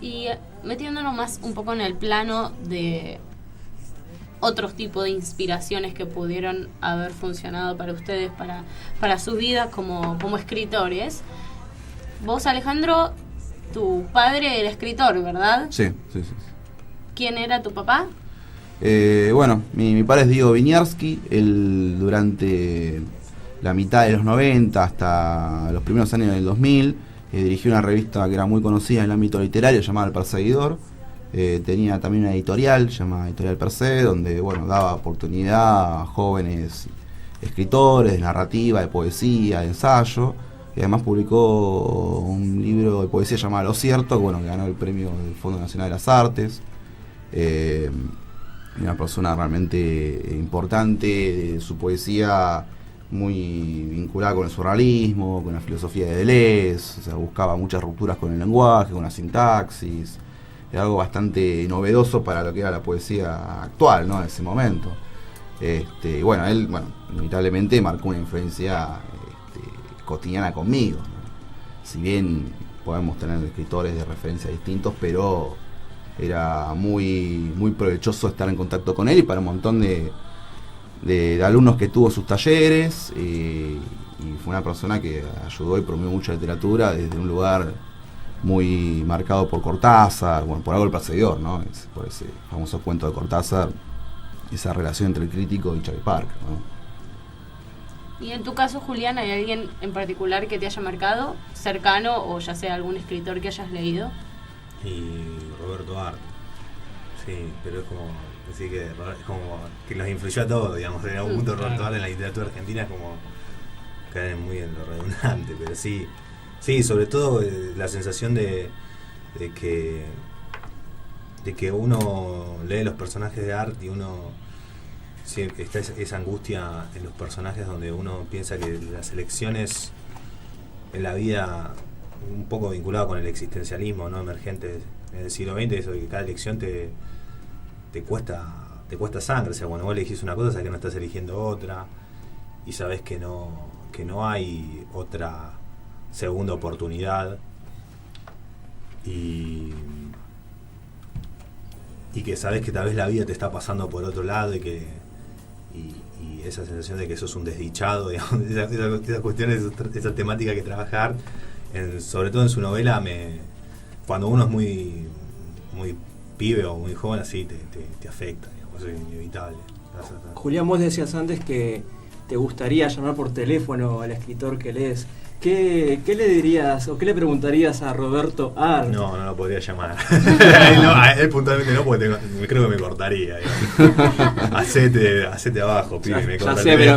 Y metiéndonos más un poco en el plano de otros tipos de inspiraciones que pudieron haber funcionado para ustedes, para su vida como escritores. Vos, Alejandro, tu padre era escritor, ¿verdad? Sí. ¿Quién era tu papá? Bueno, mi padre es Diego Viñarsky. Él durante la mitad de los 90 hasta los primeros años del 2000 dirigió una revista que era muy conocida en el ámbito literario llamada El Perseguidor. Tenía también una editorial llamada Editorial Per Se, donde daba oportunidad a jóvenes escritores de narrativa, de poesía, de ensayo, y además publicó un libro de poesía llamado Lo Cierto, que ganó el premio del Fondo Nacional de las Artes. Una persona realmente importante, de su poesía muy vinculada con el surrealismo, con la filosofía de Deleuze, buscaba muchas rupturas con el lenguaje, con la sintaxis. Era algo bastante novedoso para lo que era la poesía actual, ¿no? En ese momento. Él, inevitablemente marcó una influencia cotidiana conmigo, ¿no? Si bien podemos tener escritores de referencia distintos, pero era muy, muy provechoso estar en contacto con él y para un montón de alumnos que tuvo sus talleres, y fue una persona que ayudó y promovió mucha literatura desde un lugar muy marcado por Cortázar, por algo El Perseguidor, ¿no? Por ese famoso cuento de Cortázar, esa relación entre el crítico y Charlie Parker, ¿no? Y en tu caso, Julián, ¿hay alguien en particular que te haya marcado, cercano, o ya sea algún escritor que hayas leído? Y Roberto Arte, sí, pero es como decir que nos influyó a todos, digamos, en algún punto Roberto Arte en la literatura argentina es como caer muy en lo redundante, pero sí, sobre todo la sensación de que uno lee los personajes de Arte y uno está esa angustia en los personajes donde uno piensa que las elecciones en la vida, un poco vinculado con el existencialismo, ¿no?, emergente en el siglo XX, eso de que cada elección te cuesta sangre. O sea, cuando vos elegís una cosa, sabés que no estás eligiendo otra y sabés que no hay otra segunda oportunidad y que sabés que tal vez la vida te está pasando por otro lado y esa sensación de que sos un desdichado, digamos, esas cuestiones, esa temática que trabaja Art, sobre todo en su novela, cuando uno es muy muy pibe o muy joven, así te afecta, digamos, es inevitable. Julián, vos decías antes que te gustaría llamar por teléfono al escritor que lees. ¿Qué le dirías o qué le preguntarías a Roberto Art? No lo podría llamar. A él puntualmente no, porque creo que me cortaría. Hacete abajo, pibe, me cortaría.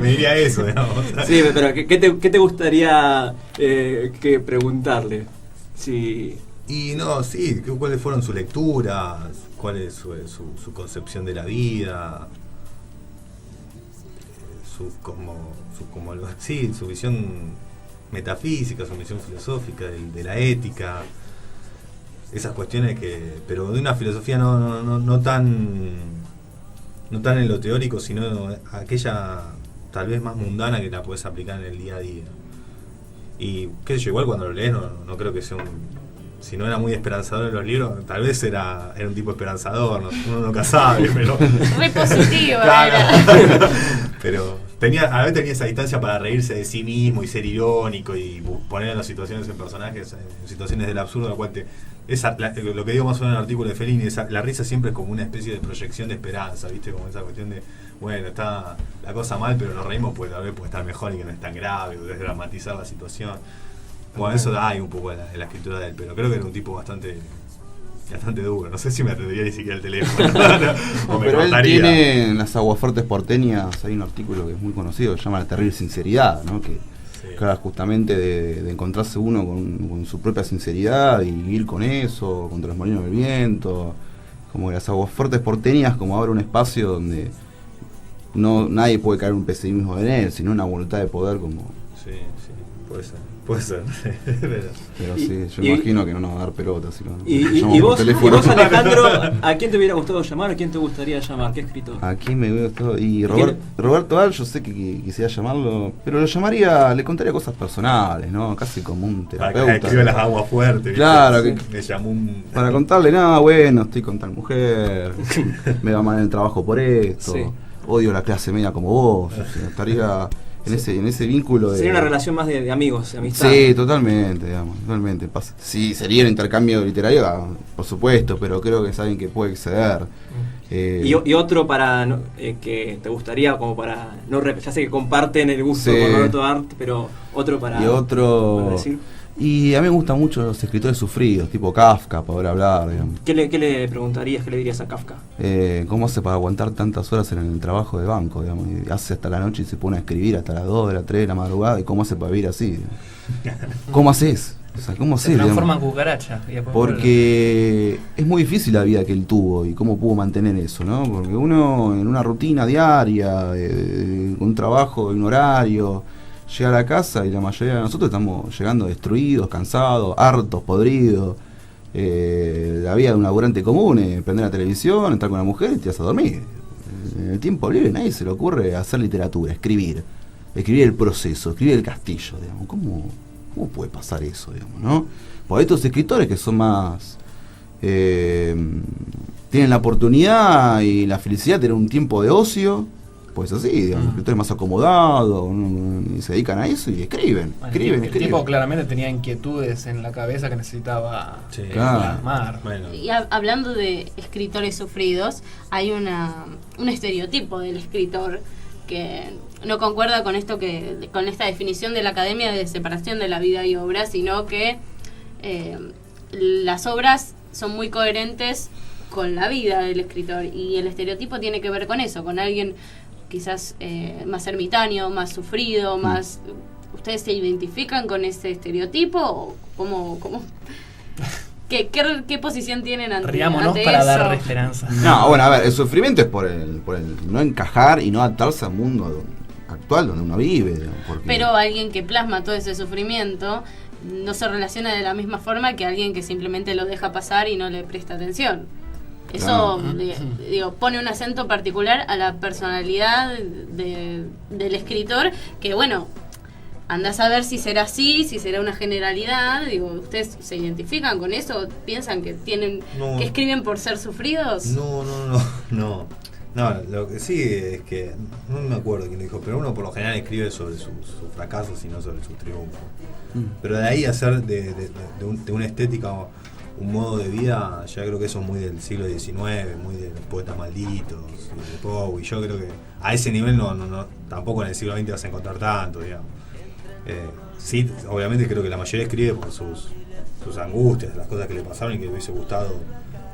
Me diría eso, digamos. Sí, pero ¿qué te gustaría que preguntarle? Sí. Y ¿cuáles fueron sus lecturas? ¿Cuál es su concepción de la vida? Su visión metafísica, su visión filosófica de la ética, esas cuestiones pero de una filosofía no tan en lo teórico, sino aquella tal vez más mundana que la podés aplicar en el día a día. Y qué sé yo, igual cuando lo lees no creo que sea si no era muy esperanzador en los libros, tal vez era un tipo esperanzador, uno nunca sabe, pero muy positivo. Claro. Pero a veces tenía esa distancia para reírse de sí mismo y ser irónico y poner en las situaciones en personajes, en situaciones del absurdo, lo cual lo que digo más o menos en el artículo de Fellini, la risa siempre es como una especie de proyección de esperanza, ¿viste? Como esa cuestión de, bueno, está la cosa mal, pero nos reímos porque tal vez puede estar mejor y que no es tan grave, desdramatizar la situación. Bueno, eso hay un poco en la escritura de él, pero creo que era un tipo bastante duro. No sé si me atendería ni siquiera el teléfono. Pero él tiene en las Aguafuertes porteñas, hay un artículo que es muy conocido, se llama La terrible sinceridad, ¿no? Que habla justamente de encontrarse uno con su propia sinceridad y vivir con eso, contra los molinos del viento. Como que las Aguafuertes porteñas como abre un espacio donde nadie puede caer un pesimismo en él, sino una voluntad de poder como... Sí, puede ser. Puede ser. Pero sí, yo imagino que no nos va a dar pelota. Si no, y vos, Alejandro, ¿a quién te hubiera gustado llamar? ¿A quién te gustaría llamar? ¿Qué escritor? ¿A quién me hubiera gustado? Y Roberto Al, yo sé que quisiera llamarlo, pero lo llamaría, le contaría cosas personales, ¿no? Casi como un terapeuta. Para que escribe las aguas fuertes. Claro, que me llamó para contarle, nada, bueno, estoy con tal mujer, me va mal en el trabajo por esto, sí. Odio la clase media como vos, o sea, estaría... En ese vínculo de... Sería una relación más de amigos, de amistad. Sí, totalmente, digamos, totalmente. Sí, sería un intercambio literario, por supuesto, pero creo que es alguien que puede exceder. Y otro para que te gustaría, como para... ya sé que comparten el gusto por Roberto Art, pero otro para... Y otro... Para decir. Y a mí me gustan mucho los escritores sufridos, tipo Kafka, para poder hablar, digamos. ¿Qué le preguntarías, qué le dirías a Kafka? ¿Cómo hace para aguantar tantas horas en el trabajo de banco, digamos? Y hace hasta la noche y se pone a escribir hasta las 2, de las 3 de la madrugada. ¿Y cómo hace para vivir así? ¿Cómo haces? O sea, ¿cómo haces? Se transforma en cucaracha. Porque es muy difícil la vida que él tuvo y cómo pudo mantener eso, ¿no? Porque uno en una rutina diaria, un trabajo, un horario... Llega a la casa y la mayoría de nosotros estamos llegando destruidos, cansados, hartos, podridos. La vida de un laburante común es prender la televisión, entrar con una mujer y te vas a dormir. En el tiempo libre nadie se le ocurre hacer literatura, escribir el proceso, escribir el castillo, digamos. ¿Cómo puede pasar eso, digamos, no? Porque hay estos escritores que son más... tienen la oportunidad y la felicidad de tener un tiempo de ocio. Pues así, digamos, escritores más acomodados, y se dedican a eso y escriben. El tipo claramente tenía inquietudes en la cabeza que necesitaba plasmar. Bueno. Y hablando de escritores sufridos, hay un estereotipo del escritor que no concuerda con esto con esta definición de la academia de separación de la vida y obra, sino que las obras son muy coherentes con la vida del escritor, y el estereotipo tiene que ver con eso, con alguien quizás más ermitaño, más sufrido, más... ¿Ustedes se identifican con ese estereotipo? ¿O cómo ¿Qué posición tienen ante Riámonos ante para eso? dar esperanza. No, bueno, a ver, el sufrimiento es por el no encajar y no adaptarse al mundo actual donde uno vive. Porque... Pero alguien que plasma todo ese sufrimiento no se relaciona de la misma forma que alguien que simplemente lo deja pasar y no le presta atención. Eso, pone un acento particular a la personalidad del escritor, que bueno, andás a ver si será así, si será una generalidad. ¿Ustedes se identifican con eso? ¿Piensan que que escriben por ser sufridos? No, lo que sí es que, no me acuerdo quién dijo, pero uno por lo general escribe sobre sus fracasos y no sobre sus triunfos. Pero de ahí hacer de una estética... un modo de vida, ya creo que eso es muy del siglo XIX, muy de los poetas malditos, de Poe, y yo creo que a ese nivel no tampoco en el siglo XX vas a encontrar tanto, digamos. Sí, obviamente creo que la mayoría escribe por sus angustias, las cosas que le pasaron y que le hubiese gustado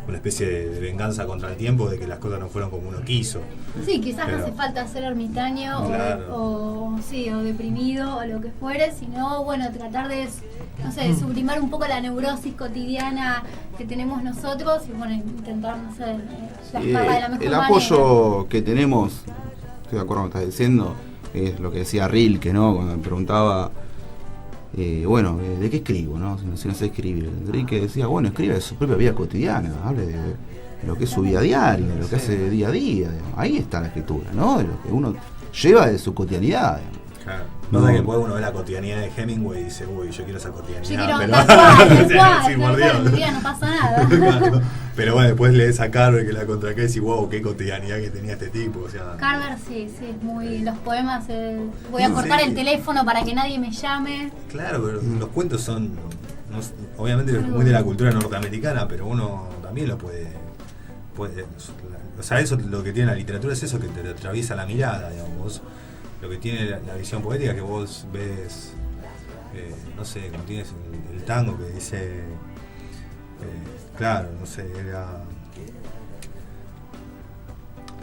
una especie de venganza contra el tiempo, de que las cosas no fueron como uno quiso. Sí, quizás no hace falta ser ermitaño, claro, o deprimido o lo que fuere, sino tratar de sublimar un poco la neurosis cotidiana que tenemos nosotros y intentar, plasmarla de la mejor manera. El apoyo que tenemos, estoy de acuerdo con lo que estás diciendo, es lo que decía Rilke, ¿no? Cuando me preguntaba ¿de qué escribo, no? Si no sé escribir. Rilke decía, escribe de su propia vida cotidiana, hable de lo que es su vida diaria, de lo que hace día a día, digamos. Ahí está la escritura, ¿no? De lo que uno lleva de su cotidianidad, digamos. Claro. No sé que puede uno ver la cotidianidad de Hemingway y dice, yo quiero esa cotidianidad. Yo quiero tal cual, en mi vida no pasa nada. Claro. Pero después lees a Carver que la contracae y decís, qué cotidianidad que tenía este tipo. Carver sí, es muy... Los poemas, voy a cortar el teléfono para que nadie me llame. Claro, pero los cuentos son, obviamente muy de la cultura norteamericana, pero uno también lo puede... O sea, eso lo que tiene la literatura es eso, que te atraviesa la mirada, digamos. Lo que tiene la visión poética, que vos ves, como tienes el tango que dice,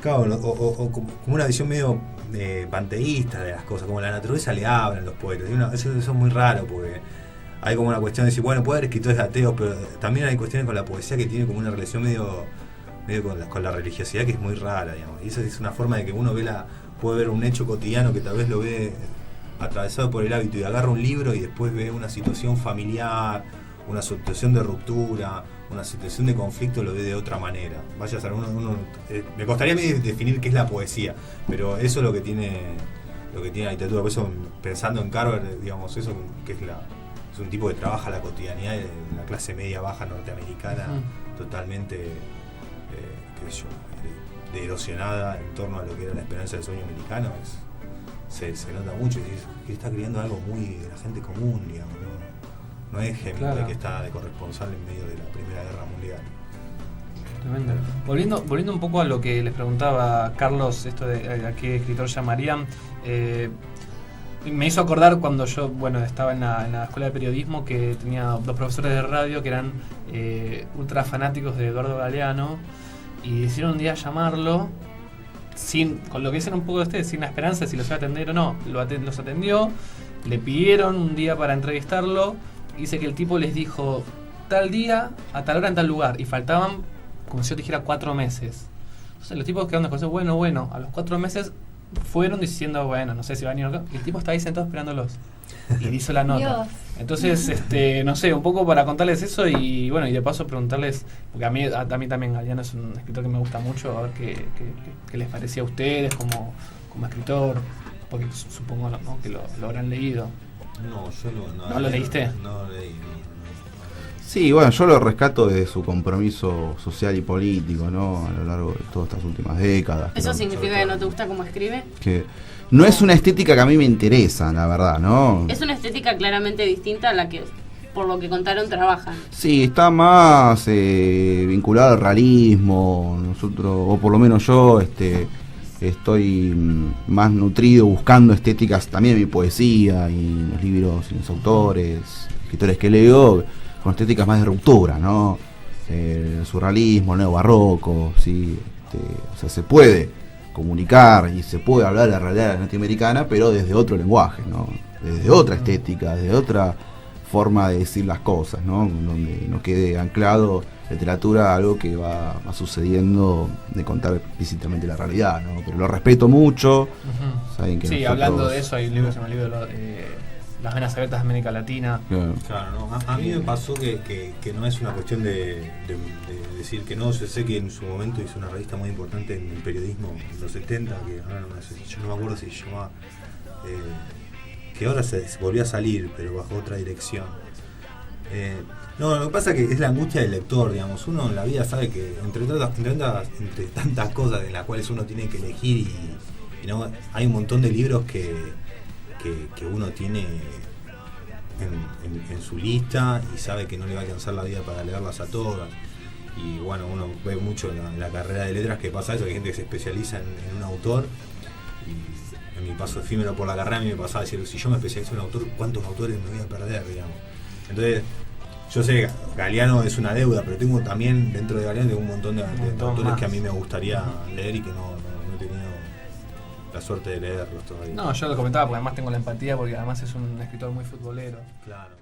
o como una visión medio panteísta de las cosas, como la naturaleza le hablan los poetas. Eso es muy raro, porque hay como una cuestión de decir, puede haber escritores ateos, pero también hay cuestiones con la poesía que tiene como una relación medio con la religiosidad, que es muy rara, digamos. Y eso es una forma de que uno puede ver un hecho cotidiano que tal vez lo ve atravesado por el hábito y agarra un libro y después ve una situación familiar, una situación de ruptura, una situación de conflicto, lo ve de otra manera. Vaya a ser me costaría a mí definir qué es la poesía, pero eso es lo que tiene la literatura. Por eso, pensando en Carver, digamos, eso que es un tipo que trabaja la cotidianidad de la clase media baja norteamericana, totalmente qué sé yo, erosionada en torno a lo que era la esperanza del sueño americano. Se nota mucho, que está creando algo muy de la gente común, digamos, no es Hemingway, que está de corresponsal en medio de la Primera Guerra Mundial. Tremendo. Volviendo un poco a lo que les preguntaba Carlos, esto de a qué escritor llamarían, me hizo acordar cuando yo estaba en la escuela de periodismo, que tenía 2 profesores de radio que eran ultra fanáticos de Eduardo Galeano, y decidieron un día llamarlo con lo que dicen un poco de ustedes, sin la esperanza de si los iba a atender o no. Los atendió, le pidieron un día para entrevistarlo. Dice que el tipo les dijo tal día, a tal hora, en tal lugar, y faltaban, como si yo te dijera, 4 meses. Entonces los tipos quedaron con eso, bueno, a los 4 meses fueron diciendo, no sé si va a venir o no, y el tipo estaba ahí sentado esperándolos y hizo la nota. Dios. Entonces, no sé, un poco para contarles eso y de paso preguntarles, porque a mí también Galeano es un escritor que me gusta mucho, a ver qué les parecía a ustedes como escritor, porque supongo, ¿no?, que lo habrán leído. No, yo ¿No lo leíste? No lo leí. Sí, bueno, yo lo rescato de su compromiso social y político, ¿no? A lo largo de todas estas últimas décadas. ¿Eso significa que no te gusta cómo escribe? Que no es una estética que a mí me interesa, la verdad, ¿no? Es una estética claramente distinta a la que, por lo que contaron, trabajan. Sí, está más vinculado al realismo. Nosotros, o por lo menos yo, estoy más nutrido buscando estéticas también en mi poesía y en los libros y los autores, escritores que leo, con estéticas más de ruptura, ¿no? El surrealismo, el neobarroco, ¿sí? O sea, se puede comunicar y se puede hablar de la realidad norteamericana, pero desde otro lenguaje, ¿no? Desde otra estética, desde otra forma de decir las cosas, ¿no? Donde no quede anclado literatura algo que va sucediendo, de contar explícitamente la realidad, ¿no? Pero lo respeto mucho. Saben que sí, hablando de eso, hay un libro que se llama el libro Las venas abiertas de América Latina. Claro, ¿no? A mí me pasó que no es una cuestión de decir que no. Yo sé que en su momento hizo una revista muy importante en el periodismo en los 70, que ahora yo no me acuerdo si se llamaba, que ahora se volvió a salir, pero bajo otra dirección. No, lo que pasa es que es la angustia del lector, digamos. Uno en la vida sabe que entre tantas cosas en las cuales uno tiene que elegir y no, hay un montón de libros que uno tiene en su lista y sabe que no le va a alcanzar la vida para leerlas a todas. Y bueno, uno ve mucho en la carrera de letras que pasa eso, que hay gente que se especializa en un autor. Y en mi paso efímero por la carrera a mí me pasaba decir, si yo me especializo en un autor, ¿cuántos autores me voy a perder, digamos? Entonces, yo sé, Galeano es una deuda, pero tengo también, dentro de Galeano, tengo un montón de autores que a mí me gustaría leer y que no he tenido la suerte de leerlos todavía. No, yo lo comentaba porque además tengo la empatía, porque además es un escritor muy futbolero. Claro.